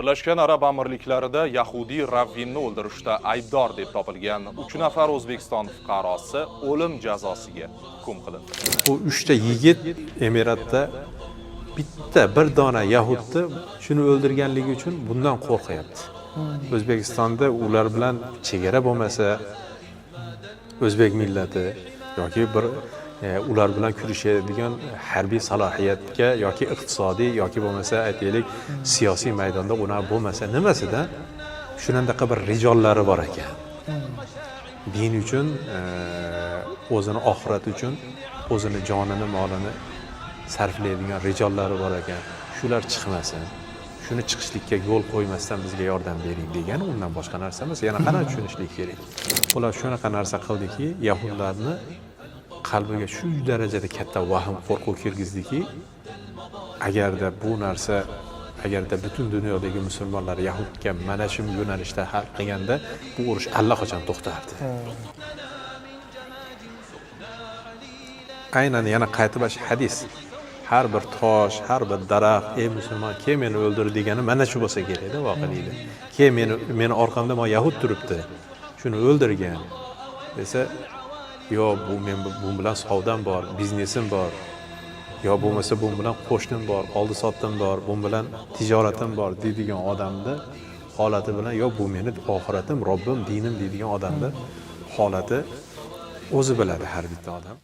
Birlashgan Arab Amirliklarida Yahudiy ravvinni o'ldirishda aybdor deb topilgan 3 nafar O'zbekiston fuqarosi o'lim jazosiga hukm qilindi. Bu 3 ta yigit Emiratda bir dona Yahudni shuni o'ldirganligi uchun bundan qo'rqyapti. O'zbekistonda ular bilan chegara bo'lmasa, o'zbek millati yoki bir ular bilan kurashadigan harbiy salohiyatga yoki iqtisodiy yoki bo'lmasa aytaylik siyosiy maydonda ular bo'lmasa nimasida shunandaqa bir rijollari bor ekan. Din uchun, o'zini oxirat uchun, o'zini jonini, molini sarflaydigan rijollari bor ekan. Shular chiqmasin. Shuni chiqishlikka yo'l qo'ymasdan bizga yordam bering degani undan boshqa narsa emas. Yana qanday tushunishlik kerak? Ular shunaqa narsa qildiki, yahudlarni qalbiga shu darajada katta vahm, qo'rquv kirgizdiki, agarda butun dunyodagi musulmonlar Yahudga mana shu yo'nalishda hal qilganda, bu urush allaqachon to'xtardi. Aynan yana qaytib hadis. Har bir tosh, har bir daraxt, ey musulmon, kim meni o'ldirdi degani mana shu bo'lsa kerak-da voqelikda. Kim meni orqamda mo Yahud turibdi. Shuni o'ldirgan desa, yo bu bilan savdam bor, biznesim bor. Yo bo'lmasa bu bilan qo'shnim bor, oldi sotdim bor, bu bilan tijoratim bor deydigan odamni holati bilan yo bu meni oxiratim, Robbim, dinim deydigan odamni holati o'zi biladi har bitta odam.